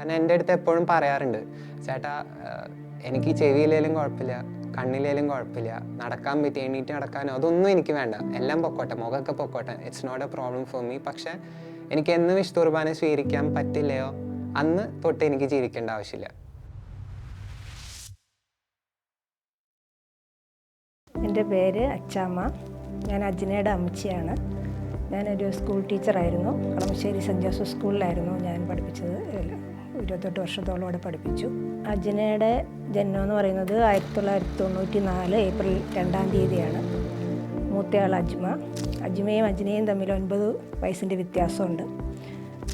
കാരണം എൻ്റെ അടുത്ത് എപ്പോഴും പറയാറുണ്ട്, ചേട്ടാ എനിക്ക് ചെവിയിലേലും കുഴപ്പമില്ല, കണ്ണിലേലും കുഴപ്പമില്ല, നടക്കാൻ പറ്റി എണീറ്റ് നടക്കാനോ അതൊന്നും എനിക്ക് വേണ്ട, എല്ലാം പൊക്കോട്ടെ, മുഖമൊക്കെ പൊക്കോട്ടെ, it's not a problem for me. പക്ഷേ എനിക്ക് എന്ന് വിശുദ്ധ കുർബാന സ്വീകരിക്കാൻ പറ്റില്ലയോ അന്ന് തൊട്ട് എനിക്ക് ജീവിക്കേണ്ട ആവശ്യമില്ല. എൻ്റെ പേര് അച്ചാമ്മ. ഞാൻ അജ്നയുടെ അമ്മച്ചിയാണ്. ഞാനൊരു സ്കൂൾ ടീച്ചറായിരുന്നു. കളമശ്ശേരി സെൻറ്റ് ജോസഫ് സ്കൂളിലായിരുന്നു ഞാൻ പഠിപ്പിച്ചത്. 28 വർഷത്തോളം അവിടെ പഠിപ്പിച്ചു. അജ്നയുടെ ജന്മം എന്ന് പറയുന്നത് 1994 ഏപ്രിൽ 2-ാം തീയതിയാണ്. മൂത്തയാൾ അജ്മയും അജ്നയും തമ്മിൽ 9 വയസ്സിൻ്റെ വ്യത്യാസമുണ്ട്.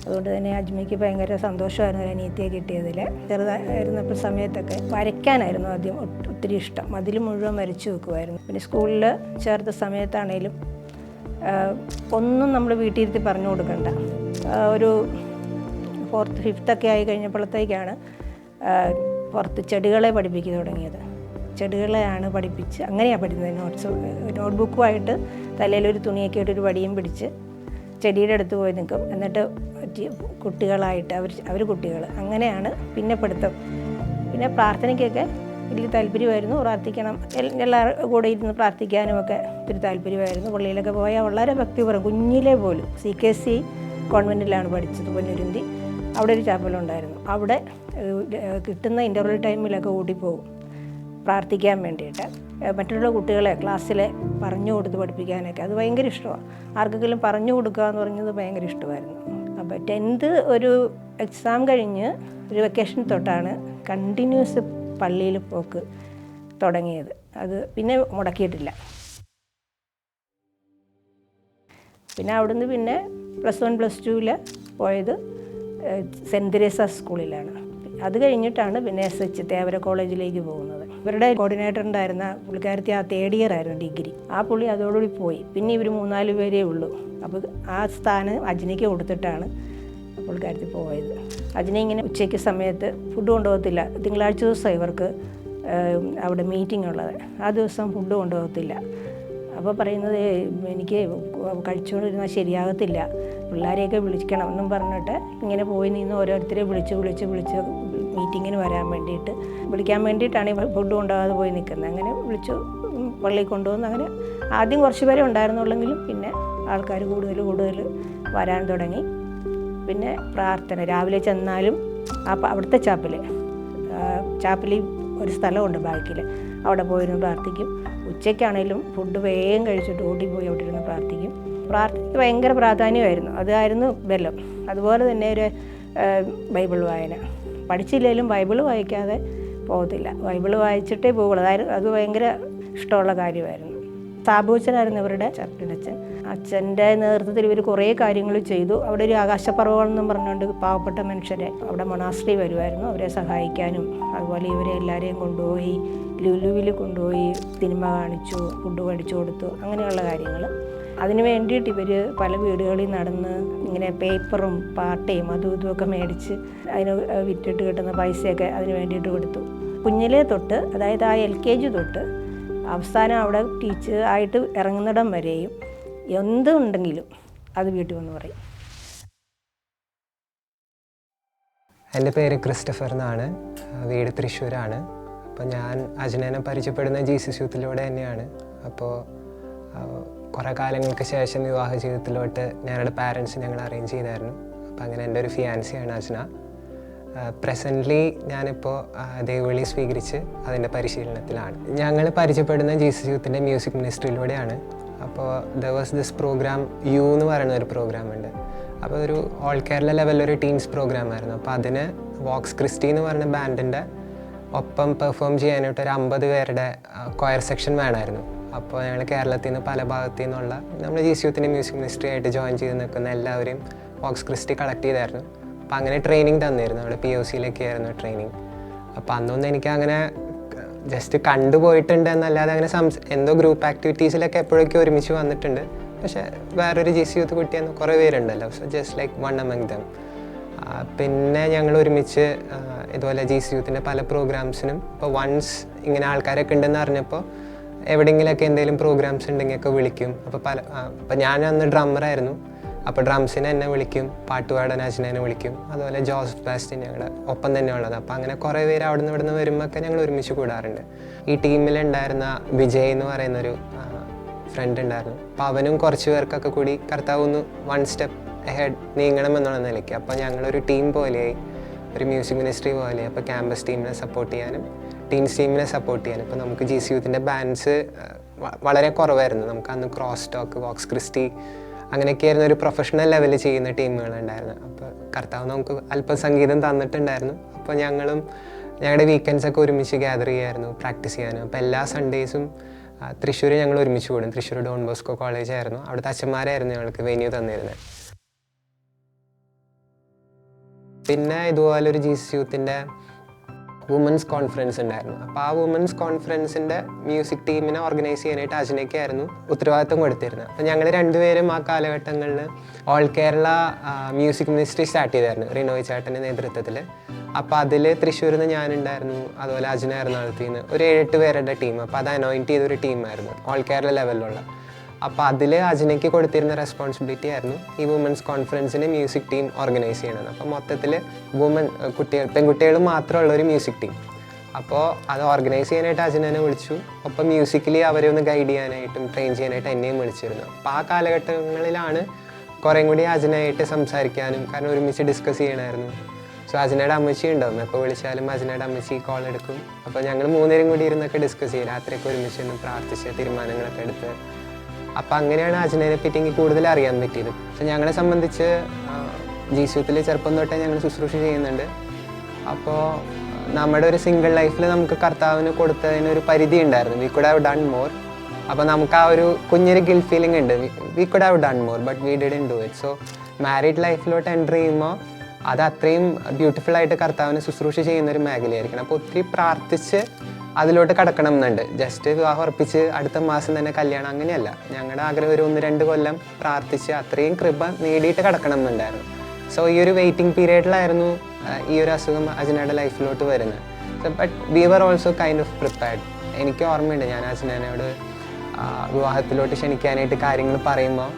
അതുകൊണ്ട് തന്നെ അജ്മയ്ക്ക് ഭയങ്കര സന്തോഷമായിരുന്നു ഒരു അനിയത്തിയെ കിട്ടിയതിൽ. ചെറുതായിരുന്നപ്പോൾ സമയത്തൊക്കെ വരയ്ക്കാനായിരുന്നു ആദ്യം ഒത്തിരി ഇഷ്ടം. അതിൽ മുഴുവൻ വരച്ചു വെക്കുമായിരുന്നു. പിന്നെ സ്കൂളിൽ ചേർത്ത സമയത്താണേലും ഒന്നും നമ്മൾ വീട്ടിലിരുത്തി പറഞ്ഞു കൊടുക്കണ്ട. ഒരു 4th 5th ഒക്കെ ആയി കഴിഞ്ഞപ്പോഴത്തേക്കാണ് പുറത്ത് ചെടികളെ പഠിപ്പിക്കുക തുടങ്ങിയത്. ചെടികളെയാണ് പഠിപ്പിച്ച് അങ്ങനെയാണ് പഠിക്കുന്നത്. നോട്ട്ബുക്കുമായിട്ട് തലയിലൊരു തുണിയൊക്കെ ഇട്ടൊരു വടിയും പിടിച്ച് ചെടിയുടെ അടുത്ത് പോയി നിൽക്കും. എന്നിട്ട് കുട്ടികളായിട്ട് അവർ കുട്ടികൾ അങ്ങനെയാണ് പിന്നെ പഠിത്തം. പിന്നെ പ്രാർത്ഥനയ്ക്കൊക്കെ വലിയ താല്പര്യമായിരുന്നു. പ്രാർത്ഥിക്കണം, എല്ലാവരും കൂടെ ഇരുന്ന് പ്രാർത്ഥിക്കാനും ഒക്കെ ഒത്തിരി താല്പര്യമായിരുന്നു. പള്ളിയിലൊക്കെ പോയാൽ വളരെ ഭക്തിപൂർവ്വം കുഞ്ഞിലേ പോലും CKC കോൺവെൻറ്റിലാണ് പഠിച്ചത്, പൊന്നുരുന്തി. അവിടെ ഒരു ചാപ്പലുണ്ടായിരുന്നു. അവിടെ കിട്ടുന്ന ഇൻ്റർവെൽ ടൈമിലൊക്കെ ഓടിപ്പോകും പ്രാർത്ഥിക്കാൻ വേണ്ടിയിട്ട്. മറ്റുള്ള കുട്ടികളെ ക്ലാസ്സിലെ പറഞ്ഞു കൊടുത്ത് പഠിപ്പിക്കാനൊക്കെ അത് ഭയങ്കര ഇഷ്ടമാണ്. ആർക്കെങ്കിലും പറഞ്ഞു കൊടുക്കുക എന്ന് പറഞ്ഞത് ഭയങ്കര ഇഷ്ടമായിരുന്നു. അപ്പോൾ 10th ഒരു എക്സാം കഴിഞ്ഞ് ഒരു വെക്കേഷൻ തൊട്ടാണ് കണ്ടിന്യൂസ് പള്ളിയിൽ പോക്ക് തുടങ്ങിയത്. അത് പിന്നെ മുടക്കിയിട്ടില്ല. പിന്നെ അവിടുന്ന് പിന്നെ +1 +2 പോയത് സെൻറ്റ് തെരേസാസ് സ്കൂളിലാണ്. അത് കഴിഞ്ഞിട്ടാണ് പിന്നെ SH തേവര കോളേജിലേക്ക് പോകുന്നത്. ഇവരുടെ കോർഡിനേറ്റർ ഉണ്ടായിരുന്ന പുള്ളിക്കാരത്തി ആ 3rd ഇയർ ആയിരുന്നു ഡിഗ്രി. ആ പുള്ളി അതോടുകൂടി പോയി. പിന്നെ ഇവർ 3-4 പേരേ ഉള്ളൂ. അപ്പോൾ ആ സ്ഥാനം അജ്നയ്ക്ക് കൊടുത്തിട്ടാണ് പുള്ളിക്കാരത്തി പോയത്. അജ്ന ഇങ്ങനെ ഉച്ചയ്ക്ക് സമയത്ത് ഫുഡ് കൊണ്ടുപോകത്തില്ല. തിങ്കളാഴ്ച ദിവസം ഇവർക്ക് അവിടെ മീറ്റിംഗ് ഉള്ളത്. ആ ദിവസം ഫുഡ് കൊണ്ടുപോകത്തില്ല. അപ്പോൾ പറയുന്നത് എനിക്ക് കഴിച്ചുകൊണ്ടിരുന്നാൽ ശരിയാകത്തില്ല, പിള്ളേരെയൊക്കെ വിളിക്കണം എന്നും പറഞ്ഞിട്ട് ഇങ്ങനെ പോയി നിന്ന് ഓരോരുത്തരെ വിളിച്ച് മീറ്റിങ്ങിന് വരാൻ വേണ്ടിയിട്ട് വിളിക്കാൻ വേണ്ടിയിട്ടാണ് ഈ ഫുഡ് കൊണ്ടുപോകാതെ പോയി നിൽക്കുന്നത്. അങ്ങനെ വിളിച്ചു പള്ളിയിൽ കൊണ്ടുവന്ന്. അങ്ങനെ ആദ്യം കുറച്ച് പേരെ ഉണ്ടായിരുന്നുള്ളെങ്കിലും പിന്നെ ആൾക്കാർ കൂടുതൽ വരാൻ തുടങ്ങി. പിന്നെ പ്രാർത്ഥന രാവിലെ ചെന്നാലും അവിടുത്തെ ചാപ്പലിൽ ഒരു സ്ഥലമുണ്ട് ബാക്കിൽ, അവിടെ പോയിരുന്ന് പ്രാർത്ഥിക്കും. ഉച്ചയ്ക്കാണേലും ഫുഡ് വേഗം കഴിച്ചിട്ട് ഓടിപ്പോയി അവിടെ ഇരുന്ന് പ്രാർത്ഥിക്കും. പ്രാർത്ഥനയ്ക്ക് ഭയങ്കര പ്രാധാന്യമായിരുന്നു. അതായിരുന്നു ബലം. അതുപോലെ തന്നെ ഒരു ബൈബിൾ വായന. പഠിച്ചില്ലെങ്കിലും ബൈബിൾ വായിക്കാതെ പോകത്തില്ല. ബൈബിൾ വായിച്ചിട്ടേ പോകുള്ളൂ. അത് ഭയങ്കര ഇഷ്ടമുള്ള കാര്യമായിരുന്നു. സാബുച്ചനായിരുന്നു ഇവരുടെ ചർച്ചിലച്ഛൻ. അച്ഛൻ്റെ നേതൃത്വത്തിൽ ഇവർ കുറേ കാര്യങ്ങൾ ചെയ്തു. അവിടെ ഒരു ആകാശപ്പർവ്വം എന്നും പറഞ്ഞുകൊണ്ട് പാവപ്പെട്ട മനുഷ്യരെ അവിടെ മൊണാസ്ട്രി വരുമായിരുന്നു, അവരെ സഹായിക്കാനും. അതുപോലെ ഇവരെ എല്ലാവരെയും കൊണ്ടുപോയി ലുലുവിൽ കൊണ്ടുപോയി സിനിമ കാണിച്ചു, ഫുഡ് മേടിച്ചു കൊടുത്തു, അങ്ങനെയുള്ള കാര്യങ്ങൾ. അതിന് വേണ്ടിയിട്ട് ഇവർ പല വീടുകളിൽ നടന്ന് ഇങ്ങനെ പേപ്പറും പാട്ടയും അതും ഇതുമൊക്കെ മേടിച്ച് അതിന് വിറ്റിട്ട് കിട്ടുന്ന പൈസയൊക്കെ അതിന് വേണ്ടിയിട്ട് കൊടുത്തു. കുഞ്ഞിലേ തൊട്ട്, അതായത് ആ LKG തൊട്ട് അവസാനം അവിടെ ടീച്ചർ ആയിട്ട് ഇറങ്ങുന്നിടം വരെയും എന്തുണ്ടെങ്കിലും അത് വീട്ടിൽ വന്ന് പറയും. എൻ്റെ പേര് ക്രിസ്റ്റഫർ എന്നാണ്. വീട് തൃശ്ശൂരാണ്. അപ്പോൾ ഞാൻ അജ്നനെ പരിചയപ്പെടുന്ന ജീസസ് യൂത്തിലൂടെ തന്നെയാണ്. അപ്പോൾ കുറേ കാലങ്ങൾക്ക് ശേഷം വിവാഹ ജീവിതത്തിലോട്ട് ഞങ്ങളുടെ പാരൻസ് ഞങ്ങൾ അറേഞ്ച് ചെയ്തായിരുന്നു. അപ്പോൾ അങ്ങനെ എൻ്റെ ഒരു ഫിയാൻസിയാണ് അജ്ന. പ്രസൻ്റ്ലി ഞാനിപ്പോൾ ദൈവവിളി സ്വീകരിച്ച് അതിൻ്റെ പരിശീലനത്തിലാണ്. ഞങ്ങൾ പരിചയപ്പെടുന്ന ജീസസ് യൂത്തിൻ്റെ മ്യൂസിക് മിനിസ്ട്രിയിലൂടെയാണ്. അപ്പോൾ ദർ വാസ് ദിസ് പ്രോഗ്രാം എന്ന് പറയുന്ന ഒരു പ്രോഗ്രാം ഉണ്ട്. അപ്പോൾ ഒരു ഓൾ കേരള ലെവലിലൊരു ടീംസ് പ്രോഗ്രാമായിരുന്നു. അപ്പോൾ അതിന് വോക്സ് ക്രിസ്റ്റി എന്ന് പറഞ്ഞ ബാൻഡിൻ്റെ ഒപ്പം പെർഫോം ചെയ്യാനായിട്ട് ഒരു 50 പേരുടെ കൊയർ സെക്ഷൻ വേണമായിരുന്നു. അപ്പോൾ ഞങ്ങൾ കേരളത്തിൽ നിന്ന് പല ഭാഗത്തു നിന്നുള്ള നമ്മൾ ജീസസ് യൂത്തിൻ്റെ മ്യൂസിക് മിനിസ്ട്രി ആയിട്ട് ജോയിൻ ചെയ്ത് നിൽക്കുന്ന എല്ലാവരെയും വോക്സ് ക്രിസ്റ്റി കളക്ട് ചെയ്തായിരുന്നു. അപ്പോൾ അങ്ങനെ ട്രെയിനിങ് തന്നിരുന്നു. അവിടെ POCയിലൊക്കെ ആയിരുന്നു ട്രെയിനിങ്. അപ്പോൾ അന്നൊന്നും എനിക്ക് അങ്ങനെ ജസ്റ്റ് കണ്ടുപോയിട്ടുണ്ട് എന്നല്ലാതെ അങ്ങനെ എന്തോ ഗ്രൂപ്പ് ആക്ടിവിറ്റീസിലൊക്കെ എപ്പോഴൊക്കെ ഒരുമിച്ച് വന്നിട്ടുണ്ട്. പക്ഷേ വേറൊരു ജീസസ് യൂത്ത് കുട്ടിയെന്ന് കുറേ പേരുണ്ടല്ലോ. So just like one among them. പിന്നെ ഞങ്ങൾ ഒരുമിച്ച് ഇതുപോലെ ജീസസ് യൂത്തിൻ്റെ പല പ്രോഗ്രാംസിനും ഇപ്പോൾ വൺസ് ഇങ്ങനെ ആൾക്കാരൊക്കെ ഉണ്ടെന്ന് അറിഞ്ഞപ്പോൾ എവിടെയെങ്കിലുമൊക്കെ എന്തെങ്കിലും പ്രോഗ്രാംസ് ഉണ്ടെങ്കിലൊക്കെ വിളിക്കും. അപ്പോൾ അപ്പോൾ ഞാൻ അന്ന് ഡ്രമ്മറായിരുന്നു. അപ്പോൾ ഡ്രംസിനെ എന്നെ വിളിക്കും, പാട്ടുപാടാൻ അജ്നേനെ വിളിക്കും, അതുപോലെ ജോസഫ് ബാസ്റ്റിൻ ഞങ്ങളുടെ ഒപ്പം തന്നെ ഉള്ളത്. അപ്പോൾ അങ്ങനെ കുറേ പേര് അവിടെ നിന്ന് ഇവിടുന്ന് വരുമ്പോഴൊക്കെ ഞങ്ങൾ ഒരുമിച്ച് കൂടാറുണ്ട്. ഈ ടീമിലുണ്ടായിരുന്ന വിജയ് എന്ന് പറയുന്നൊരു ഫ്രണ്ട് ഉണ്ടായിരുന്നു. അപ്പോൾ അവനും കുറച്ച് പേർക്കൊക്കെ കൂടി കർത്താവ് ഒന്ന് 1 സ്റ്റെപ്പ് ഹെഡ് നീങ്ങണം എന്നുള്ള നിലയ്ക്ക് അപ്പോൾ ഞങ്ങളൊരു ടീം പോലെയായി, ഒരു മ്യൂസിക് മിനിസ്ട്രി പോലെ. അപ്പോൾ ക്യാമ്പസ് ടീമിനെ സപ്പോർട്ട് ചെയ്യാനും ടീംസ് ടീമിനെ സപ്പോർട്ട് ചെയ്യാനും ഇപ്പോൾ നമുക്ക് GC യൂത്തിൻ്റെ ബാൻഡ്സ് വളരെ കുറവായിരുന്നു. നമുക്ക് അന്ന് ക്രോസ് ടോക്ക്, വോക്സ് ക്രിസ്റ്റി അങ്ങനെയൊക്കെയായിരുന്നു ഒരു പ്രൊഫഷണൽ ലെവലിൽ ചെയ്യുന്ന ടീമുകളുണ്ടായിരുന്നു. അപ്പോൾ കർത്താവ് നമുക്ക് അല്പം സംഗീതം തന്നിട്ടുണ്ടായിരുന്നു. അപ്പോൾ ഞങ്ങളുടെ വീക്കെൻഡ്സൊക്കെ ഒരുമിച്ച് ഗ്യാദർ ചെയ്യായിരുന്നു, പ്രാക്ടീസ് ചെയ്യാനും. അപ്പോൾ എല്ലാ സൺഡേയ്സും തൃശ്ശൂർ ഞങ്ങൾ ഒരുമിച്ച് കൂടും. തൃശ്ശൂർ ഡോൺ ബോസ്കോ കോളേജ് ആയിരുന്നു, അവിടുത്തെ അച്ഛന്മാരായിരുന്നു ഞങ്ങൾക്ക് വെന്യൂ തന്നിരുന്നത്. പിന്നെ ഇതുപോലൊരു GC യൂത്തിൻ്റെ വുമൻസ് കോൺഫറൻസ് ഉണ്ടായിരുന്നു. അപ്പോൾ ആ വുമൻസ് കോൺഫറൻസിൻ്റെ മ്യൂസിക് ടീമിനെ ഓർഗനൈസ് ചെയ്യാനായിട്ട് അജ്നയ്ക്കായിരുന്നു ഉത്തരവാദിത്വം കൊടുത്തിരുന്നത്. അപ്പോൾ ഞങ്ങൾ രണ്ടുപേരും ആ കാലഘട്ടങ്ങളിൽ all Kerala music ministry start ചെയ്തായിരുന്നു റിനോയ് ചേട്ടൻ്റെ നേതൃത്വത്തിൽ. അപ്പോൾ അതിൽ തൃശ്ശൂരിൽ നിന്ന് ഞാനുണ്ടായിരുന്നു, അതുപോലെ അജ്ന എറണാകുളത്തിൽ നിന്ന് ഒരു 7-8 പേരുടെ ടീം. അപ്പോൾ അത് അനോയിൻറ്റ് ചെയ്തൊരു ടീമായിരുന്നു ഓൾ കേരള ലെവലിലുള്ള. അപ്പോൾ അതിൽ അജ്നയ്ക്ക് കൊടുത്തിരുന്ന റെസ്പോൺസിബിലിറ്റി ആയിരുന്നു ഈ വുമൻസ് കോൺഫറൻസിന് മ്യൂസിക് ടീം ഓർഗനൈസ് ചെയ്യണത്. അപ്പോൾ മൊത്തത്തിൽ പെൺകുട്ടികൾ മാത്രമുള്ള ഒരു മ്യൂസിക് ടീം. അപ്പോൾ അത് ഓർഗനൈസ് ചെയ്യാനായിട്ട് അജ്നനെ വിളിച്ചു. ഒപ്പം മ്യൂസിക്കലി അവരെ ഒന്ന് ഗൈഡ് ചെയ്യാനായിട്ടും ട്രെയിൻ ചെയ്യാനായിട്ട് എന്നെയും വിളിച്ചിരുന്നു. അപ്പോൾ ആ കാലഘട്ടങ്ങളിലാണ് കുറേ കൂടി അജ്നയായിട്ട് സംസാരിക്കാനും, കാരണം ഒരുമിച്ച് ഡിസ്കസ് ചെയ്യണമായിരുന്നു. സോ അജ്നയുടെ അമ്മച്ചി ഉണ്ടാവും, എപ്പോൾ വിളിച്ചാലും അജ്നയുടെ അമ്മച്ചി കോൾ എടുക്കും. അപ്പോൾ ഞങ്ങൾ 3 പേരും കൂടി ഇരുന്നൊക്കെ ഡിസ്കസ് ചെയ്യും, രാത്രിയൊക്കെ ഒരുമിച്ച് നിന്ന് പ്രാർത്ഥിച്ച് തീരുമാനങ്ങളൊക്കെ എടുത്ത്. അപ്പോൾ അങ്ങനെയാണ് അജ്നയെ പറ്റി എനിക്ക് കൂടുതൽ അറിയാൻ പറ്റിയത്. പക്ഷെ ഞങ്ങളെ സംബന്ധിച്ച് GC യൂത്തിൽ ചെറുപ്പം തൊട്ടേ ഞങ്ങൾ ശുശ്രൂഷ ചെയ്യുന്നുണ്ട്. അപ്പോൾ നമ്മുടെ ഒരു സിംഗിൾ ലൈഫിൽ നമുക്ക് കർത്താവിന് കൊടുത്തതിനൊരു പരിധി ഉണ്ടായിരുന്നു. We could have done more. അപ്പോൾ നമുക്ക് ആ ഒരു കുഞ്ഞൊരു ഗിൽറ്റ് ഫീലിംഗ് ഉണ്ട്, we could have done more but we didn't do it. So married ലൈഫിലോട്ട് എൻ്റർ ചെയ്യുമ്പോൾ അത് അത്രയും ബ്യൂട്ടിഫുള്ളായിട്ട് കർത്താവിന് ശുശ്രൂഷ ചെയ്യുന്നൊരു മേഖലയായിരിക്കണം. അപ്പോൾ ഒത്തിരി പ്രാർത്ഥിച്ച് അതിലോട്ട് കടക്കണം എന്നുണ്ട്. ജസ്റ്റ് വിവാഹം ഉറപ്പിച്ച് അടുത്ത മാസം തന്നെ കല്യാണം, അങ്ങനെയല്ല. ഞങ്ങളുടെ ആഗ്രഹം ഒരു 1-2 കൊല്ലം പ്രാർത്ഥിച്ച് അത്രയും കൃപ നേടിയിട്ട് കടക്കണം എന്നുണ്ടായിരുന്നു. സോ ഈ ഒരു വെയിറ്റിംഗ് പീരീഡിലായിരുന്നു ഈ ഒരു അസുഖം അജ്നയുടെ ലൈഫിലോട്ട് വരുന്നത്. But we were also kind of prepared. എനിക്ക് ഓർമ്മയുണ്ട്, ഞാൻ അജ്നയോട് വിവാഹത്തിലോട്ട് ക്ഷണിക്കാനായിട്ട് കാര്യങ്ങൾ പറയുമ്പോൾ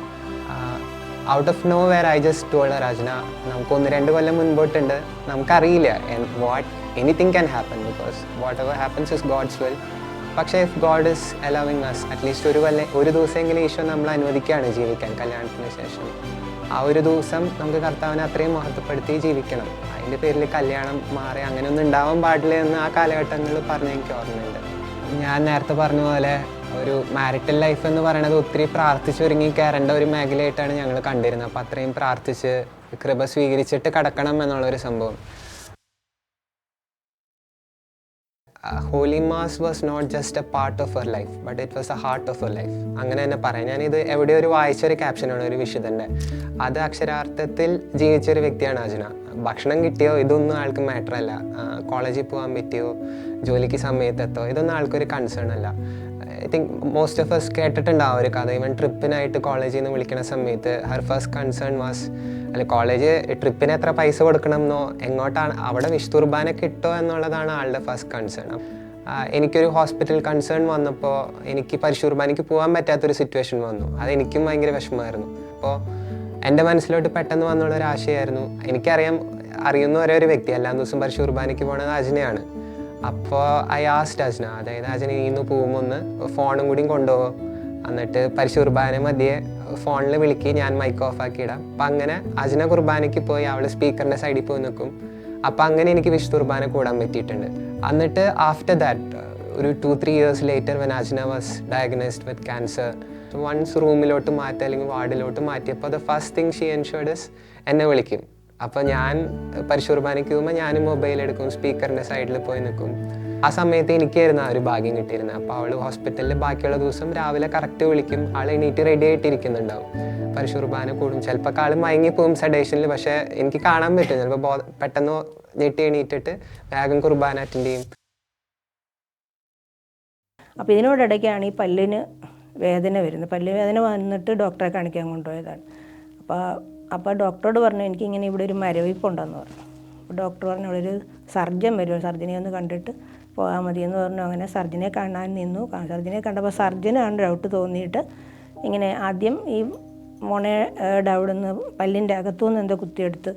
out of nowhere I just told her, Ajna നമുക്ക് 1-2 കൊല്ലം മുൻപോട്ടുണ്ട്, നമുക്കറിയില്ല anything can happen, because whatever happens is God's will. പക്ഷേ if God is allowing us at least ഒരു ദിവസമെങ്കിലും ഈശോ നമ്മളെ അനുവദിക്കുകയാണ് ജീവിക്കാൻ കല്യാണത്തിന് ശേഷം. ആ ഒരു ദിവസം നമുക്ക് കർത്താവിനെ അത്രയും മഹത്വപ്പെടുത്തി ജീവിക്കണം. അതിൻ്റെ പേരിൽ കല്യാണം മാറി അങ്ങനെയൊന്നും ഉണ്ടാവാൻ പാടില്ല എന്ന് ആ കാലഘട്ടങ്ങളിൽ പറഞ്ഞ് എനിക്ക് ഓർമ്മയുണ്ട്. ഞാൻ നേരത്തെ പറഞ്ഞ പോലെ ഒരു മാരിറ്റൽ ലൈഫ് എന്ന് പറയുന്നത് ഒത്തിരി പ്രാർത്ഥിച്ചൊരുങ്ങി കയറേണ്ട ഒരു മേഖലയായിട്ടാണ് ഞങ്ങൾ കണ്ടിരുന്നത്. അപ്പോൾ അത്രയും പ്രാർത്ഥിച്ച് കൃപ സ്വീകരിച്ചിട്ട് കടക്കണം എന്നുള്ളൊരു സംഭവം. Holy mass was not just a part of our life but it was a heart of our life. അങ്ങനെ തന്നെ പറയാം. ഞാനിത് എവിടെയോ വായിച്ചൊരു ക്യാപ്ഷനാണ് ഒരു വിശുദ്ധൻ്റെ. അത് അക്ഷരാർത്ഥത്തിൽ ജീവിച്ചൊരു വ്യക്തിയാണ് അജ്ന. ഭക്ഷണം കിട്ടിയോ ഇതൊന്നും ആൾക്ക് മാറ്ററല്ല, കോളേജിൽ പോകാൻ പറ്റിയോ, ജോലിക്ക് സമയത്തെത്തോ, ഇതൊന്നും ആൾക്കൊരു കൺസേൺ അല്ല. I think most of S കേട്ടിട്ടുണ്ടാവും ഒരു കഥ. ഇവൻ ട്രിപ്പിനായിട്ട് കോളേജിൽ നിന്ന് വിളിക്കുന്ന സമയത്ത് Har first concern was college ട്രിപ്പിന് എത്ര പൈസ കൊടുക്കണം എന്നോ, എങ്ങോട്ടാണ് അവിടെ വിശുദ്ധ കുർബാന കിട്ടോ എന്നുള്ളതാണ് ആളുടെ ഫസ്റ്റ് കൺസേൺ. എനിക്കൊരു ഹോസ്പിറ്റൽ കൺസേൺ വന്നപ്പോൾ എനിക്ക് പരിശുദ്ധ കുർബാനയ്ക്ക് പോകാൻ പറ്റാത്തൊരു സിറ്റുവേഷൻ വന്നു. അതെനിക്കും ഭയങ്കര വിഷമമായിരുന്നു. അപ്പോൾ എൻ്റെ മനസ്സിലോട്ട് പെട്ടെന്ന് വന്നുള്ളൊരു ആശയമായിരുന്നു, അറിയുന്ന ഒരേ ഒരു വ്യക്തി എല്ലാ ദിവസവും പരിശുദ്ധ കുർബാനയ്ക്ക് പോകുന്നത് അജ്നയാണ്. അപ്പോൾ ഐ ആസ്ക്ഡ് അജ്ന, അതായത് അജ്ന ഇന്ന് പോകുമ്പോൾ ഒന്ന് ഫോണും കൂടിയും കൊണ്ടുപോകും, എന്നിട്ട് പരിശുദ്ധ കുർബാന മധ്യേ ഫോണിൽ വിളിക്ക്, ഞാൻ മൈക്ക് ഓഫ് ആക്കി ഇടാം. അപ്പം അങ്ങനെ അജ്ന കുർബാനയ്ക്ക് പോയി അവൾ സ്പീക്കറിൻ്റെ സൈഡിൽ പോയി നിൽക്കും. അപ്പം അങ്ങനെ എനിക്ക് വിശുദ്ധ കുർബാന കൂടാൻ പറ്റിയിട്ടുണ്ട്. എന്നിട്ട് ആഫ്റ്റർ ദാറ്റ് ഒരു 2-3 years later when Ajna was diagnosed with cancer, once റൂമിലോട്ട് മാറ്റുക അല്ലെങ്കിൽ വാർഡിലോട്ട് മാറ്റിയപ്പോൾ the first thing she ensured is എന്നെ വിളിക്കും. അപ്പോൾ ഞാൻ പരിശുദ്ധ കുർബാനയ്ക്ക് പോകുമ്പോൾ ഞാനും മൊബൈൽ എടുക്കും, സ്പീക്കറിൻ്റെ സൈഡിൽ പോയി നിൽക്കും. ആ സമയത്ത് എനിക്കായിരുന്നു ആ ഒരു ഭാഗ്യം കിട്ടിയിരുന്നത്. അപ്പോൾ അവൾ ഹോസ്പിറ്റലിൽ ബാക്കിയുള്ള ദിവസം രാവിലെ കറക്റ്റ് വിളിക്കും, ആൾ എണീറ്റ് റെഡി ആയിട്ടിരിക്കുന്നുണ്ടാവും, പരിശുദ്ധ കുർബാന കൂടും. ചിലപ്പോൾ ആൾ മയങ്ങിപ്പോവും സെഡേഷനിൽ, പക്ഷേ എനിക്ക് കാണാൻ പറ്റും. ചിലപ്പോൾ പെട്ടെന്ന് ഞെട്ടി എണീറ്റിട്ട് വേഗം കുർബാന അറ്റൻഡ് ചെയ്യും. അപ്പോൾ ഇതിനോടിടയ്ക്കാണ് ഈ പല്ലിന് വേദന വരുന്നത്. പല്ല് വേദന വന്നിട്ട് ഡോക്ടറെ കാണിക്കാൻ കൊണ്ടുപോയതാണ്. അപ്പോൾ ഡോക്ടറോട് പറഞ്ഞു എനിക്കിങ്ങനെ ഇവിടെ ഒരു മരവിപ്പുണ്ടെന്ന് പറഞ്ഞു. അപ്പോൾ ഡോക്ടർ പറഞ്ഞു ഇവിടെ ഒരു സർജൻ വരും, സർജനെ ഒന്ന് കണ്ടിട്ട് പോകാൻ മതിയെന്ന് പറഞ്ഞു. അങ്ങനെ സർജനെ കാണാൻ നിന്നു. സർജനെ കണ്ടപ്പോൾ സർജനാണ് ഡൗട്ട് തോന്നിയിട്ട് ഇങ്ങനെ ആദ്യം ഈ മോണയുടെ അവിടെ നിന്ന് പല്ലിൻ്റെ അകത്തുനിന്ന് എന്തോ കുത്തിയെടുത്ത്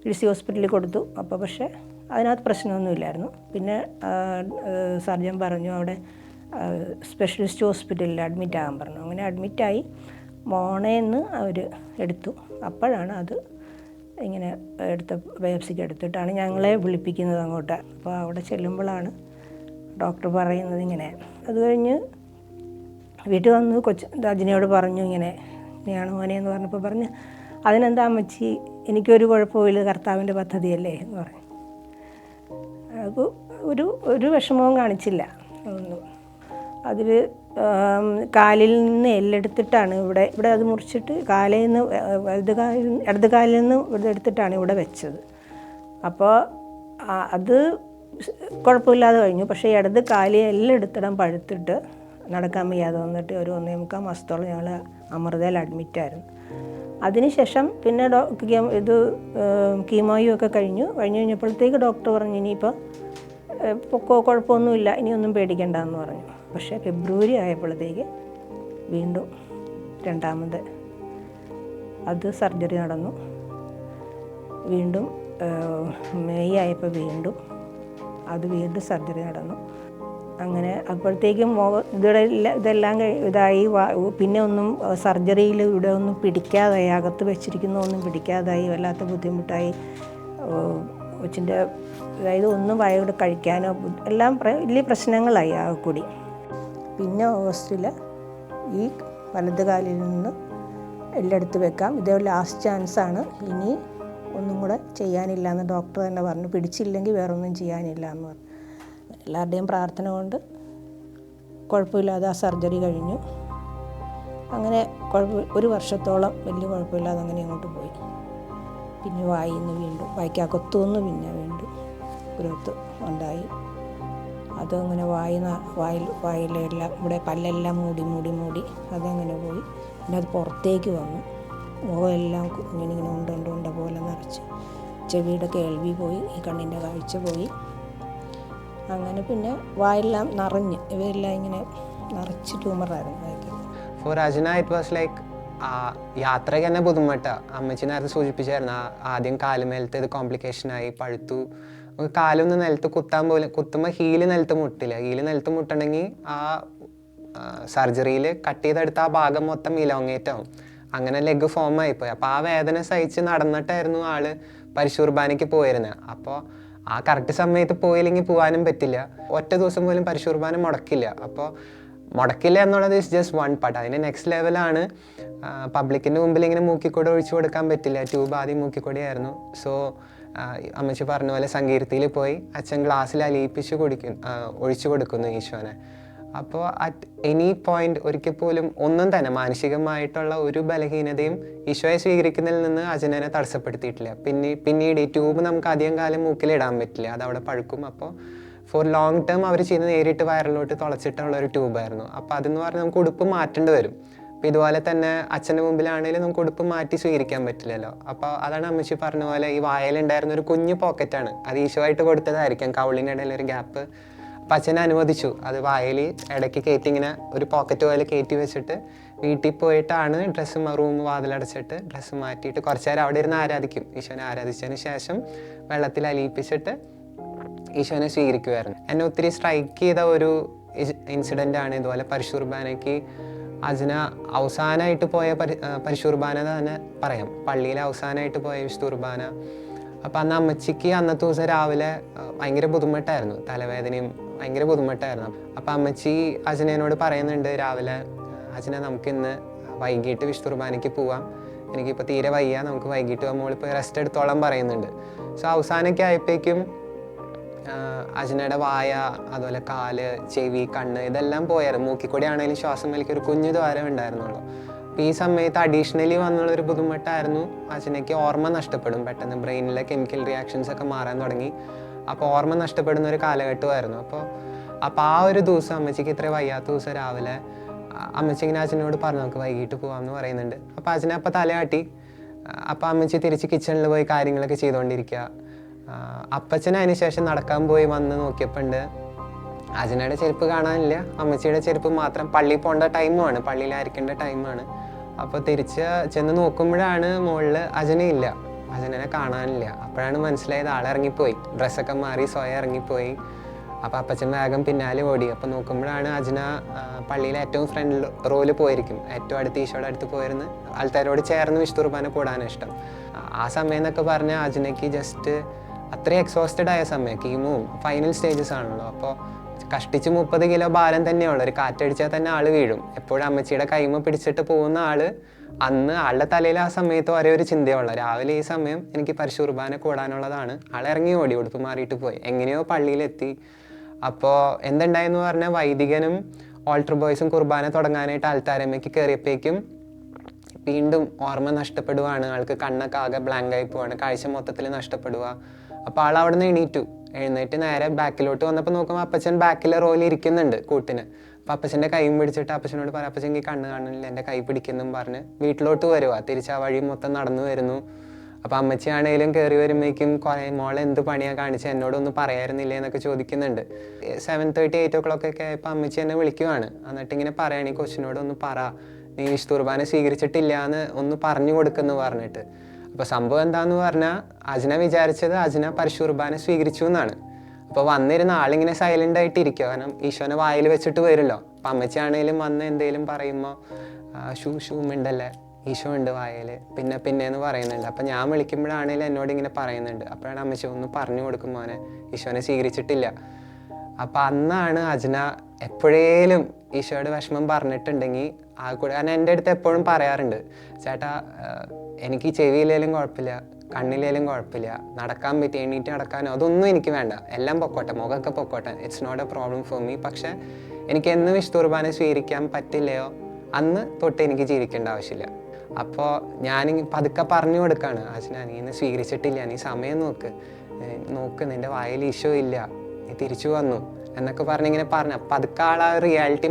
ലിസി ഹോസ്പിറ്റലിൽ കൊടുത്തു. അപ്പോൾ പക്ഷേ അതിനകത്ത് പ്രശ്നമൊന്നുമില്ലായിരുന്നു. പിന്നെ സർജൻ പറഞ്ഞു അവിടെ സ്പെഷ്യലിസ്റ്റ് ഹോസ്പിറ്റലിൽ അഡ്മിറ്റ് ആകാൻ പറഞ്ഞു. അങ്ങനെ അഡ്മിറ്റായി മോണേന്ന് അവർ എടുത്തു. അപ്പോഴാണ് അത് ഇങ്ങനെ ബയോപ്സിക്ക് എടുത്തിട്ടാണ് ഞങ്ങളെ വിളിപ്പിക്കുന്നത് അങ്ങോട്ട്. അപ്പോൾ അവിടെ ചെല്ലുമ്പോഴാണ് ഡോക്ടർ പറയുന്നത് ഇങ്ങനെ. അത് കഴിഞ്ഞ് വീട്ടിൽ വന്ന് അജിനയോട് പറഞ്ഞു ഇങ്ങനെയാണ് മോനെ എന്ന് പറഞ്ഞപ്പോൾ പറഞ്ഞ് അതിനെന്താ അമ്മച്ചി, എനിക്കൊരു കുഴപ്പമില്ല, കർത്താവിൻ്റെ പദ്ധതിയല്ലേ എന്ന് പറഞ്ഞു. അപ്പോൾ ഒരു വിഷമവും കാണിച്ചില്ല ഒന്നും. അതിൽ കാലിൽ നിന്ന് എല്ലെടുത്തിട്ടാണ് ഇവിടെ അത് മുറിച്ചിട്ട് കാലിൽ നിന്ന് ഇടത് കാലിൽ നിന്ന് ഇവിടെ എടുത്തിട്ടാണ് ഇവിടെ വെച്ചത്. അപ്പോൾ അത് കുഴപ്പമില്ലാതെ കഴിഞ്ഞു. പക്ഷേ ഇടത് കാലിൽ എല്ലാം എടുത്തിടാൻ പഴുത്തിട്ട് നടക്കാൻ വയ്യാതെ വന്നിട്ട് ഒരു 1.25 മാസത്തോളം ഞങ്ങൾ അമൃതയിൽ അഡ്മിറ്റായിരുന്നു. അതിനുശേഷം പിന്നെ ഇത് കീമോയും ഒക്കെ കഴിഞ്ഞപ്പോഴത്തേക്ക് ഡോക്ടർ പറഞ്ഞു ഇനിയിപ്പോൾ കുഴപ്പമൊന്നുമില്ല, ഇനിയൊന്നും പേടിക്കണ്ടെന്ന് പറഞ്ഞു. പക്ഷേ ഫെബ്രുവരി ആയപ്പോഴത്തേക്ക് വീണ്ടും രണ്ടാമത് അത് സർജറി നടന്നു. വീണ്ടും മെയ് ആയപ്പോൾ വീണ്ടും സർജറി നടന്നു. അങ്ങനെ അപ്പോഴത്തേക്കും ഇതെല്ലാം ഇതായി. പിന്നെ ഒന്നും സർജറിയിൽ ഇവിടെ ഒന്നും പിടിക്കാതായി, അകത്ത് വെച്ചിരിക്കുന്ന ഒന്നും പിടിക്കാതായി, വല്ലാത്ത ബുദ്ധിമുട്ടായി. കൊച്ചിൻ്റെ അതായത് ഒന്നും വയറോട് കഴിക്കാനോ എല്ലാം വലിയ പ്രശ്നങ്ങളായി ആ കൂടി. പിന്നെ ഓഗസ്റ്റിൽ ഈ വലത് കാലിൽ നിന്ന് എല്ലായിടത്ത് വെക്കാം, ഇതേ ലാസ്റ്റ് ചാൻസാണ്, ഇനി ഒന്നും കൂടെ ചെയ്യാനില്ല എന്ന് ഡോക്ടർ തന്നെ പറഞ്ഞു. പിടിച്ചില്ലെങ്കിൽ വേറൊന്നും ചെയ്യാനില്ല എന്ന് പറഞ്ഞു. എല്ലാവരുടെയും പ്രാർത്ഥന കൊണ്ട് കുഴപ്പമില്ലാതെ ആ സർജറി കഴിഞ്ഞു. അങ്ങനെ ഒരു വർഷത്തോളം വലിയ കുഴപ്പമില്ലാതെ അങ്ങനെ അങ്ങോട്ട് പോയി. പിന്നെ വായിന്ന് വീണ്ടും വായിക്കകത്തുനിന്ന് പിന്നെ വീണ്ടും ഗ്രോത്ത് ഉണ്ടായി. അതങ്ങനെ വായിലെല്ലാം ഇവിടെ പല്ലെല്ലാം മൂടി അതങ്ങനെ പോയി. പിന്നെ അത് പുറത്തേക്ക് വന്നു. മുഖമെല്ലാം ഇങ്ങനെ ഉണ്ട പോലെ നിറച്ച്. ചെവിയുടെ കേൾവി പോയി, ഈ കണ്ണിൻ്റെ കാഴ്ച പോയി. അങ്ങനെ പിന്നെ വായെല്ലാം നിറഞ്ഞ് ഇവയെല്ലാം ഇങ്ങനെ നിറച്ച് ട്യൂമറായിരുന്നു വായിക്ക്. For Ajna it was like യാത്രയ്ക്ക് തന്നെ ബുദ്ധിമുട്ടാണ്. അമ്മച്ചി നേരത്തെ സൂചിപ്പിച്ചായിരുന്നു, ആദ്യം കാലുമേലത്തെ ഇത് കോംപ്ലിക്കേഷനായി, പഴുത്തു. കാലൊന്ന് നിലത്ത് കുത്തുമ്പോൾ ഹീല് നിലത്ത് മുട്ടില്ല. ഹീല് നിലത്ത് മുട്ടണമെങ്കിൽ ആ സർജറിയിൽ കട്ട് ചെയ്തെടുത്ത ആ ഭാഗം മൊത്തം ഇലോങ്ങേറ്റ് ആവും. അങ്ങനെ ലെഗ് ഫോം ആയിപ്പോയി. അപ്പോൾ ആ വേദന സഹിച്ച് നടന്നിട്ടായിരുന്നു ആള് പരിശുർബാനയ്ക്ക് പോയിരുന്നത്. അപ്പോൾ ആ കറക്റ്റ് സമയത്ത് പോയില്ലെങ്കിൽ പോകാനും പറ്റില്ല. ഒറ്റ ദിവസം പോലും പരിശുർബാന മുടക്കില്ല. അപ്പോൾ മുടക്കില്ല എന്നുള്ളത് ഇസ് ജസ്റ്റ് വൺ പാർട്ട്. അതിൻ്റെ നെക്സ്റ്റ് ലെവലാണ് പബ്ലിക്കിൻ്റെ മുമ്പിൽ ഇങ്ങനെ മൂക്കിക്കൂടെ ഒഴിച്ചു കൊടുക്കാൻ പറ്റില്ല. ട്യൂബ് ആദ്യം മൂക്കിക്കൂടെയായിരുന്നു. സോ അമ്മച്ചി പറഞ്ഞ പോലെ സങ്കീർത്തിയിൽ പോയി അച്ഛൻ ഗ്ലാസ്സിൽ അലിയിപ്പിച്ച് ഒഴിച്ചു കൊടുക്കുന്നു ഈശോനെ. അപ്പോൾ അറ്റ് എനി പോയിന്റ് ഒരിക്കൽ പോലും ഒന്നും തന്നെ മാനസികമായിട്ടുള്ള ഒരു ബലഹീനതയും ഈശോയെ സ്വീകരിക്കുന്നതിൽ നിന്ന് അജനനെ തടസ്സപ്പെടുത്തിയിട്ടില്ല. പിന്നീട് ഈ ട്യൂബ് നമുക്ക് അധികം കാലം മൂക്കിലിടാൻ പറ്റില്ല, അതവിടെ പഴുക്കും. അപ്പോൾ ഫോർ ലോങ് ടേം അവർ ചെയ്യുന്ന നേരിട്ട് വയറിലോട്ട് തുളച്ചിട്ടുള്ള ഒരു ട്യൂബായിരുന്നു. അപ്പോൾ അതെന്ന് പറഞ്ഞാൽ നമുക്ക് ഉടുപ്പ് മാറ്റേണ്ടി വരും. അപ്പോൾ ഇതുപോലെ തന്നെ അച്ഛൻ്റെ മുമ്പിലാണെങ്കിലും നമുക്ക് ഉടുപ്പ് മാറ്റി സ്വീകരിക്കാൻ പറ്റില്ലല്ലോ. അപ്പോൾ അതാണ് അമ്മച്ചി പറഞ്ഞ പോലെ ഈ വായലുണ്ടായിരുന്ന ഒരു കുഞ്ഞു പോക്കറ്റാണ്, അത് ഈശോയായിട്ട് കൊടുത്തതായിരിക്കാം, കൗളിൻ്റെ ഇടയിൽ ഒരു ഗ്യാപ്പ്. അപ്പം അച്ഛനെ അനുവദിച്ചു അത് വായിൽ ഇടയ്ക്ക് കയറ്റി ഇങ്ങനെ ഒരു പോക്കറ്റ് പോലെ കയറ്റി വെച്ചിട്ട് വീട്ടിൽ പോയിട്ടാണ് റൂം വാതിലടച്ചിട്ട് ഡ്രസ്സ് മാറ്റിയിട്ട് കുറച്ച് നേരം അവിടെ ഇരുന്ന് ആരാധിക്കും. ഈശോനെ ആരാധിച്ചതിന് ശേഷം വെള്ളത്തിൽ അലിയിപ്പിച്ചിട്ട് ഈശോനെ സ്വീകരിക്കുമായിരുന്നു. എന്നെ ഒത്തിരി സ്ട്രൈക്ക് ചെയ്ത ഒരു ഇൻസിഡൻ്റാണ് ഇതുപോലെ പരിശുർബാനയ്ക്ക് അജ്ന അവസാനമായിട്ട് പോയ പരിശുർബാന തന്നെ പറയാം. പള്ളിയിൽ അവസാനമായിട്ട് പോയ വിശുദ്ധ കുർബാന. അപ്പം അന്ന് അമ്മച്ചിക്ക് അന്നത്തെ ദിവസം രാവിലെ ഭയങ്കര ബുദ്ധിമുട്ടായിരുന്നു, തലവേദനയും ഭയങ്കര ബുദ്ധിമുട്ടായിരുന്നു. അപ്പം അമ്മച്ചി അജ്നേനോട് പറയുന്നുണ്ട് രാവിലെ, അജ്ന നമുക്കിന്ന് വൈകിട്ട് വിശുദ്ധ കുർബാനയ്ക്ക് പോവാം, എനിക്കിപ്പോൾ തീരെ വയ്യ, നമുക്ക് വൈകിട്ട് പോകുമ്പോൾ ഇപ്പോൾ റെസ്റ്റ് എടുത്തോളം പറയുന്നുണ്ട്. സോ അവസാനമൊക്കെ ആയപ്പോഴേക്കും അജ്നയുടെ വായ, അതുപോലെ കാല്, ചെവി, കണ്ണ് ഇതെല്ലാം പോയായിരുന്നു. മൂക്കിക്കൂടി ആണെങ്കിലും ശ്വാസം വലിക്കൊരു കുഞ്ഞു ദ്വാരം ഉണ്ടായിരുന്നുള്ളൂ. അപ്പോൾ ഈ സമയത്ത് അഡീഷണലി വന്നുള്ളൊരു ബുദ്ധിമുട്ടായിരുന്നു, അജ്നയ്ക്ക് ഓർമ്മ നഷ്ടപ്പെടും പെട്ടെന്ന്, ബ്രെയിനിലെ കെമിക്കൽ റിയാക്ഷൻസ് ഒക്കെ മാറാൻ തുടങ്ങി. അപ്പോൾ ഓർമ്മ നഷ്ടപ്പെടുന്ന ഒരു കാലഘട്ടമായിരുന്നു. അപ്പോൾ ആ ഒരു ദിവസം അമ്മച്ചിക്ക് ഇത്ര വയ്യാത്ത ദിവസം രാവിലെ അമ്മച്ചി ഇങ്ങനെ അച്ഛനോട് പറഞ്ഞു നമുക്ക് വൈകിട്ട് പോകാമെന്ന് പറയുന്നുണ്ട്. അപ്പോൾ അച്ഛനെ അപ്പോൾ തലയാട്ടി. അപ്പോൾ അമ്മച്ചി തിരിച്ച് കിച്ചണിൽ പോയി കാര്യങ്ങളൊക്കെ ചെയ്തുകൊണ്ടിരിക്കുക. അപ്പച്ചൻ അതിന് ശേഷം നടക്കാൻ പോയി വന്ന് നോക്കിയപ്പോൾ ഉണ്ട് അജ്നയുടെ ചെരുപ്പ് കാണാനില്ല, അമ്മച്ചിയുടെ ചെരുപ്പ് മാത്രം. പള്ളിയിൽ പോകേണ്ട ടൈമാണ്, പള്ളിയിലായിരിക്കേണ്ട ടൈമാണ്. അപ്പോൾ തിരിച്ച് ചെന്ന് നോക്കുമ്പോഴാണ് മുകളിൽ അജനയില്ല, അജനനെ കാണാനില്ല. അപ്പോഴാണ് മനസ്സിലായത് ആളിറങ്ങിപ്പോയി, ഡ്രസ്സൊക്കെ മാറി സ്വയം ഇറങ്ങിപ്പോയി. അപ്പോൾ അപ്പച്ചൻ വേഗം പിന്നാലെ ഓടി. അപ്പോൾ നോക്കുമ്പോഴാണ് അജന പള്ളിയിലെ ഏറ്റവും ഫ്രണ്ട് റോയിൽ പോയിരിക്കും, ഏറ്റവും അടുത്ത് ഈശോയുടെ അടുത്ത് പോയിരുന്ന് ആൾക്കാരോട് ചേർന്ന് വിശുദ്ധ കുർബാന കൂടാനും ഇഷ്ടം. ആ സമയം എന്നൊക്കെ പറഞ്ഞാൽ അജനയ്ക്ക് ജസ്റ്റ് അത്രയും എക്സോസ്റ്റഡ് ആയ സമയം, കീമും ഫൈനൽ സ്റ്റേജസ് ആണല്ലോ. അപ്പോൾ കഷ്ടിച്ച് 30 കിലോ ഭാരം തന്നെയുള്ളൂ, ഒരു കാറ്റടിച്ചാൽ തന്നെ ആൾ വീഴും. എപ്പോഴും അമ്മച്ചിയുടെ കൈമ പിടിച്ചിട്ട് പോകുന്ന ആള് അന്ന് ആളുടെ തലയിൽ ആ സമയത്ത് ഒരേ ഒരു ചിന്തയുള്ളൂ, രാവിലെ ഈ സമയം എനിക്ക് പരിശുദ്ധ കുർബാന കൂടാനുള്ളതാണ്. ആളിറങ്ങി ഓടി, ഉടുപ്പ് മാറിയിട്ട് പോയി, എങ്ങനെയോ പള്ളിയിലെത്തി. അപ്പോൾ എന്തുണ്ടായെന്ന് പറഞ്ഞാൽ വൈദികനും ഓൾട്ടർ ബോയ്സും കുർബാന തുടങ്ങാനായിട്ട് ആൾത്താരമ്മയ്ക്ക് കയറിയപ്പോഴേക്കും വീണ്ടും ഓർമ്മ നഷ്ടപ്പെടുവാണ്. ആൾക്ക് കണ്ണൊക്കെ ആകെ ബ്ലാങ്കായി പോവാണ്, കാഴ്ച മൊത്തത്തിൽ നഷ്ടപ്പെടുക. അപ്പോൾ ആൾ അവിടെ നിന്ന് എഴുന്നേറ്റ് നേരെ ബാക്കിലോട്ട് വന്നപ്പോൾ നോക്കുമ്പോൾ അപ്പച്ചൻ ബാക്കിലെ റോയിൽ ഇരിക്കുന്നുണ്ട് കൂട്ടിന്. അപ്പോൾ അപ്പച്ചൻ്റെ കൈയും പിടിച്ചിട്ട് അപ്പച്ചനോട് പറയാം, അപ്പച്ചൻ എനിക്ക് കണ്ണ് കാണുന്നില്ല, എൻ്റെ കൈ പിടിക്കുന്നും പറഞ്ഞ് വീട്ടിലോട്ട് വരുക. തിരിച്ച് ആ വഴി മൊത്തം നടന്നു വരുന്നു. അപ്പോൾ അമ്മച്ചിയാണേലും കയറി വരുമ്പോഴേക്കും കുറേ മോളെ എന്ത് പണിയാണ് കാണിച്ച് എന്നോടൊന്നും പറയായിരുന്നില്ലേ എന്നൊക്കെ ചോദിക്കുന്നുണ്ട്. 7:30, 8 o'clock ഒക്കെ ആയപ്പോൾ അമ്മച്ചി എന്നെ വിളിക്കുവാണ്. എന്നിട്ട് ഇങ്ങനെ പറയുകയാണ്, ഈ കൊച്ചിനോടൊന്ന് പറ, നീ വിശുദ്ധ കുർബാന സ്വീകരിച്ചിട്ടില്ല എന്ന് ഒന്ന് പറഞ്ഞു കൊടുക്കുന്നു പറഞ്ഞിട്ട്. അപ്പോൾ സംഭവം എന്താന്ന് പറഞ്ഞാൽ അജന വിചാരിച്ചത് അജന പരിശുദ്ധ കുർബാന സ്വീകരിച്ചു എന്നാണ്. അപ്പോൾ വന്നിരുന്ന ആളിങ്ങനെ സൈലൻ്റ് ആയിട്ട് ഇരിക്കുക, കാരണം ഈശോനെ വായിൽ വെച്ചിട്ട് വരുമല്ലോ. അപ്പം അമ്മച്ചിയാണേലും വന്ന് എന്തെങ്കിലും പറയുമ്പോൾ ഷൂ മിണ്ടല്ലേ, ഈശോ ഉണ്ട് വായയിൽ, പിന്നെന്ന് പറയുന്നുണ്ട്. അപ്പം ഞാൻ വിളിക്കുമ്പോഴാണേലും എന്നോട് ഇങ്ങനെ പറയുന്നുണ്ട്. അപ്പോഴാണ് അമ്മച്ചി ഒന്ന് പറഞ്ഞു കൊടുക്കും, മോനെ ഈശോനെ സ്വീകരിച്ചിട്ടില്ല. അപ്പം അന്നാണ് അജന എപ്പോഴേലും ഈശോയുടെ വിഷമം പറഞ്ഞിട്ടുണ്ടെങ്കിൽ ആ കൂടെ, കാരണം എൻ്റെ അടുത്ത് എപ്പോഴും പറയാറുണ്ട്, ചേട്ടാ എനിക്ക് ചെവിയിലേലും കുഴപ്പമില്ല, കണ്ണിലേലും കുഴപ്പമില്ല, നടക്കാൻ പറ്റി എണീറ്റ് നടക്കാനോ അതൊന്നും എനിക്ക് വേണ്ട, എല്ലാം പൊക്കോട്ടെ, മുഖമൊക്കെ പൊക്കോട്ടെ, it's not a problem for me. പക്ഷേ എനിക്ക് എന്ന് വിശുദ്ധ കുർബാന സ്വീകരിക്കാൻ പറ്റില്ലയോ അന്ന് തൊട്ട് എനിക്ക് ജീവിക്കേണ്ട ആവശ്യമില്ല. അപ്പോൾ ഞാൻ പതുക്കെ പറഞ്ഞു കൊടുക്കുകയാണ്, അച്ഛനാ നീ ഇന്ന് സ്വീകരിച്ചിട്ടില്ല, നീ സമയം നോക്ക്, നിൻ്റെ വായിൽ ഈശോ ഇല്ല, നീ തിരിച്ചു വന്നു എന്നൊക്കെ പറഞ്ഞിങ്ങനെ പറഞ്ഞു. പതുക്കെ ആൾ ആ റിയാലിറ്റി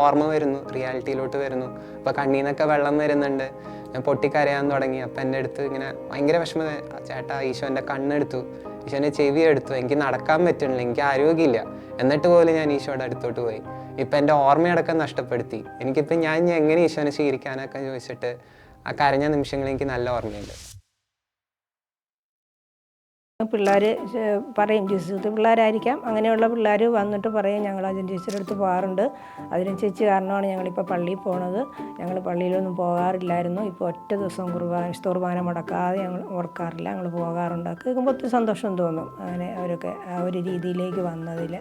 ഓർമ്മ വരുന്നു, റിയാലിറ്റിയിലോട്ട് വരുന്നു. അപ്പോൾ കണ്ണിൽ നിന്നൊക്കെ വെള്ളം വരുന്നുണ്ട്, ഞാൻ പൊട്ടിക്കരയാൻ തുടങ്ങി. അപ്പം എൻ്റെ അടുത്ത് ഇങ്ങനെ ഭയങ്കര വിഷമം, ചേട്ടാ ഈശോ എൻ്റെ കണ്ണെടുത്തു, ഈശോൻ്റെ ചെവി എടുത്തു, എനിക്ക് നടക്കാൻ പറ്റണില്ല, എനിക്ക് ആരോഗ്യമില്ല, എന്നിട്ട് പോലും ഞാൻ ഈശോയുടെ അടുത്തോട്ട് പോയി. ഇപ്പം എൻ്റെ ഓർമ്മയടക്കം നഷ്ടപ്പെടുത്തി. എനിക്കിപ്പം ഞാൻ എങ്ങനെ ഈശോനെ സ്വീകരിക്കാനൊക്കെ ചോദിച്ചിട്ട് ആ കരഞ്ഞ നിമിഷങ്ങൾ എനിക്ക് നല്ല ഓർമ്മയുണ്ട്. പിള്ളേർ പറയും, ജിസുത്തെ പിള്ളേരായിരിക്കാം, അങ്ങനെയുള്ള പിള്ളേർ വന്നിട്ട് പറയും, ഞങ്ങൾ അജൻ ചേച്ചിയുടെ അടുത്ത് പോകാറുണ്ട്, അതിന് ചേച്ചി കാരണമാണ് ഞങ്ങളിപ്പോൾ പള്ളിയിൽ പോണത്, ഞങ്ങൾ പള്ളിയിലൊന്നും പോകാറില്ലായിരുന്നു, ഇപ്പോൾ ഒറ്റ ദിവസം കുർബാന മുടക്കാതെ ഞങ്ങൾ ഓർക്കാറില്ല, ഞങ്ങൾ പോകാറുണ്ട്. കേൾക്കുമ്പോൾ ഒത്തിരി സന്തോഷം തോന്നും, അങ്ങനെ അവരൊക്കെ ആ ഒരു രീതിയിലേക്ക് വന്നതിൽ.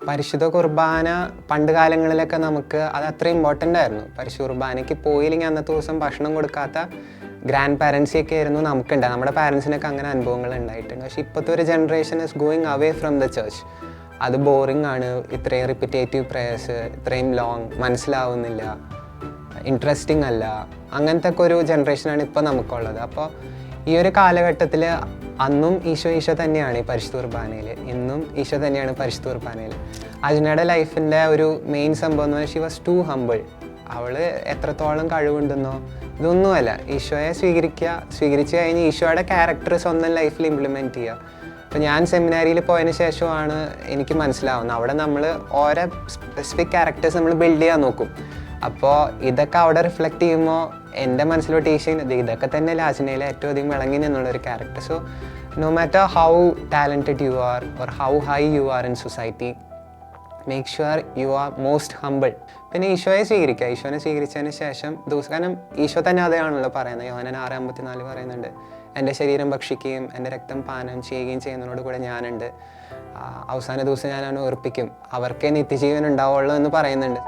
പരിശുദ്ധ കുർബാന പണ്ട് കാലങ്ങളിലൊക്കെ നമുക്ക് അത് അത്ര ഇമ്പോർട്ടൻ്റ് ആയിരുന്നു. പരിശുദ്ധ കുർബാനയ്ക്ക് പോയില്ലെങ്കിൽ അന്നത്തെ ദിവസം ഭക്ഷണം കൊടുക്കാത്ത ഗ്രാൻഡ് പാരൻസൊക്കെ ആയിരുന്നു നമുക്കുണ്ട്. നമ്മുടെ പാരൻസിനൊക്കെ അങ്ങനെ അനുഭവങ്ങൾ ഉണ്ടായിട്ടുണ്ട്. പക്ഷേ ഇപ്പോഴത്തെ ഒരു generation is going away from the church. അത് ബോറിംഗ് ആണ്, ഇത്രയും റിപ്പിറ്റേറ്റീവ് പ്രേയേഴ്സ്, ഇത്രയും ലോങ്, മനസ്സിലാവുന്നില്ല, ഇൻട്രസ്റ്റിംഗ് അല്ല, അങ്ങനത്തെ ഒക്കെ ഒരു ജനറേഷനാണ് ഇപ്പോൾ നമുക്കുള്ളത്. അപ്പോൾ ഈ ഒരു കാലഘട്ടത്തിൽ അന്നും ഈശോ തന്നെയാണ് ഈ പരിശുദ്ധ കുർബാനയിൽ, ഇന്നും ഈശോ തന്നെയാണ് പരിശുദ്ധ കുർബാനയിൽ. അജ്നയുടെ ലൈഫിൻ്റെ ഒരു മെയിൻ സംഭവം എന്ന് പറഞ്ഞാൽ ഷി വാസ് ടു ഹംബിൾ. അവൾ എത്രത്തോളം കഴിവുണ്ടെന്നോ ഇതൊന്നുമല്ല, ഈശോയെ സ്വീകരിച്ച് കഴിഞ്ഞ് ഈശോയുടെ ക്യാരക്ടർ സ്വന്തം ലൈഫിൽ ഇംപ്ലിമെൻറ്റ് ചെയ്യുക. അപ്പോൾ ഞാൻ സെമിനാരിയിൽ പോയതിന് ശേഷമാണ് എനിക്ക് മനസ്സിലാവുന്നത്, അവിടെ നമ്മൾ ഓരോ സ്പെസിഫിക് ക്യാരക്ടേഴ്സ് നമ്മൾ ബിൽഡ് ചെയ്യാൻ നോക്കും. അപ്പോൾ ഇതൊക്കെ അവിടെ റിഫ്ലക്റ്റ് ചെയ്യുമ്പോൾ എൻ്റെ മനസ്സിലോട്ട് ഈശോ ഇതൊക്കെ തന്നെ അജ്നയിലെ ഏറ്റവും അധികം വിളങ്ങി നിന്നുള്ളൊരു character. So no matter how talented you are or how high you are in society, make sure you are most humble. പിന്നെ ഈശോയെ സ്വീകരിക്കുക. ഈശോനെ സ്വീകരിച്ചതിന് ശേഷം കാരണം ഈശോ തന്നെ അതാണല്ലോ പറയുന്നത്. യോഹന്നാൻ 6:54 പറയുന്നുണ്ട്, എൻ്റെ ശരീരം ഭക്ഷിക്കുകയും എൻ്റെ രക്തം പാനം ചെയ്യുകയും ചെയ്യുന്നതിനോട് കൂടെ ഞാനുണ്ട്, അവസാന ദിവസം ഞാൻ അവനെ ഉറപ്പിക്കും, അവർക്കേ നിത്യജീവൻ ഉണ്ടാവുള്ളൂ എന്ന് പറയുന്നുണ്ട്.